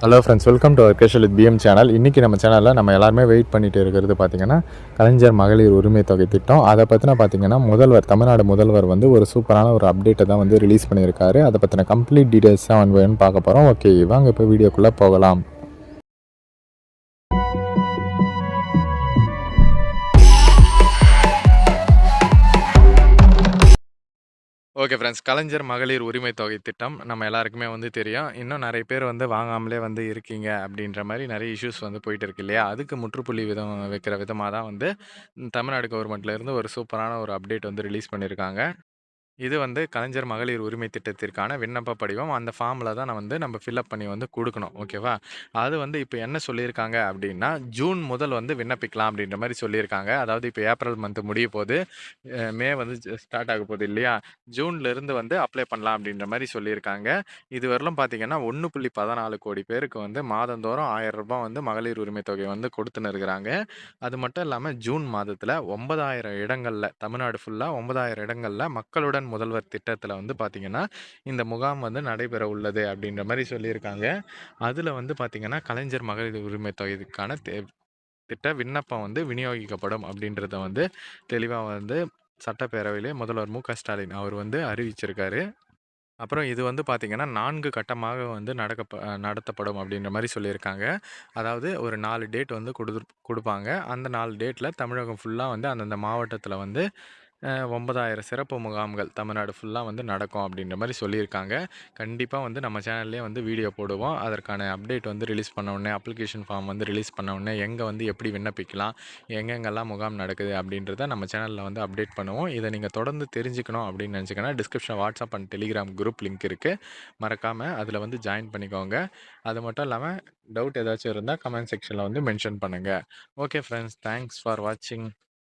Hello friends, welcome to our casual with PM channel. இன்றைக்கி நம்ம சேனலில் நம்ம எல்லாருமே வெயிட் பண்ணிட்டு இருக்கிறது பார்த்திங்கன்னா, கலைஞர் மகளிர் உரிமை தொகை திட்டம். அதை பற்றின பார்த்திங்கன்னா தமிழ்நாடு முதல்வர் வந்து ஒரு சூப்பரான ஒரு அப்டேட்டை தான் வந்து ரிலீஸ் பண்ணியிருக்காரு. அதை பற்றின கம்ப்ளீட் டீட்டெயில்ஸ் தான் வந்து பார்க்க போகிறோம். ஓகே, வாங்க இப்போ வீடியோக்குள்ளே போகலாம். ஓகே ஃப்ரெண்ட்ஸ், கலைஞர் மகளிர் உரிமை தொகை திட்டம் நம்ம எல்லாருக்குமே வந்து தெரியும். இன்னும் நிறைய பேர் வந்து வாங்காமலே வந்து இருக்கீங்க அப்படின்ற மாதிரி நிறைய இஷ்யூஸ் வந்து போயிட்டு இருக்கு இல்லையா? அதுக்கு முற்றுப்புள்ளி வைக்கிற விதமாக தான் வந்து தமிழ்நாடு கவர்மெண்ட்லேருந்து ஒரு சூப்பரான ஒரு அப்டேட் வந்து ரிலீஸ் பண்ணியிருக்காங்க. இது வந்து கலைஞர் மகளிர் உரிமை திட்டத்திற்கான விண்ணப்ப படிவம். அந்த ஃபார்மில் தான் நம்ம ஃபில்அப் பண்ணி வந்து குடுக்கணும். ஓகேவா? அது வந்து இப்போ என்ன சொல்லியிருக்காங்க அப்படின்னா, ஜூன் முதல் வந்து விண்ணப்பிக்கலாம் அப்படின்ற மாரி சொல்லியிருக்காங்க. அதாவது இப்போ ஏப்ரல் மந்த் முடிய போது. மே வந்து ஸ்டார்ட் ஆக போகுது இல்லையா? ஜூன்லேருந்து வந்து அப்ளை பண்ணலாம் அப்படின்ற மாரி சொல்லியிருக்காங்க. இதுவரையிலும் பார்த்தீங்கன்னா, 1.14 கோடி பேருக்கு வந்து மாதந்தோறும் ரூ. 1000 வந்து மகளிர் உரிமை தொகை வந்து கொடுத்துன்னு இருக்கிறாங்க. அது மட்டும் இல்லாம ஜூன் மாதத்துல 9000 இடங்கள்ல தமிழ்நாடு ஃபுல்லா 9000 இடங்கள்ல மக்களுடன் முதல்வர் திட்டத்துல வந்து பார்த்தீங்கன்னா, இந்த முகாம் வந்து நடைபெற உள்ளது அப்படின்ற மாரி சொல்லியிருக்காங்க. அதுல வந்து பார்த்தீங்கன்னா, கலைஞர் மகளிர் உரிமை தொகைக்கான திட்ட விண்ணப்பம் வந்து விநியோகிக்கப்படும் அப்படின்றத வந்து தெளிவா வந்து சட்டப்பேரவையிலே முதல்வர் மு.க. ஸ்டாலின் அவர் வந்து அறிவிச்சிருக்காரு. அப்புறம் இது வந்து பார்த்தீங்கன்னா, 4 கட்டமாக வந்து நடத்தப்படும் அப்படின்ற மாரி சொல்லியிருக்காங்க. அதாவது ஒரு 4 டேட் வந்து குடுப்பாங்க. அந்த 4 டேட்ல தமிழகம் ஃபுல்லா வந்து அந்தந்த மாவட்டத்தில வந்து 9000 சிறப்பு முகாம்கள் தமிழ்நாடு ஃபுல்லா வந்து நடக்கும் அப்படின்ற மாரி சொல்லியிருக்காங்க. கண்டிப்பா வந்து நம்ம சேனல்லேயே வந்து வீடியோ போடுவோம். அதற்கான அப்டேட் வந்து ரிலீஸ் பண்ண உடனே, அப்ளிகேஷன் ஃபார்ம் வந்து ரிலீஸ் பண்ண உடனே, எங்கே வந்து எப்படி விண்ணப்பிக்கலாம், எங்கெங்கெல்லாம் முகாம் நடக்குது அப்படின்றத நம்ம சேனலில் வந்து அப்டேட் பண்ணுவோம். இதை நீங்கள் தொடர்ந்து தெரிஞ்சுக்கணும் அப்படின்னு நினச்சிங்கன்னா, description WhatsApp and Telegram group link இருக்குது. மறக்காமல் அதில் வந்து ஜாயின் பண்ணிக்கோங்க. அது மட்டும் இல்லாமல் டவுட் ஏதாச்சும் இருந்தால் கமெண்ட் செக்ஷனில் வந்து மென்ஷன் பண்ணுங்கள். ஓகே ஃப்ரெண்ட்ஸ், தேங்க்ஸ் ஃபார் வாட்சிங்.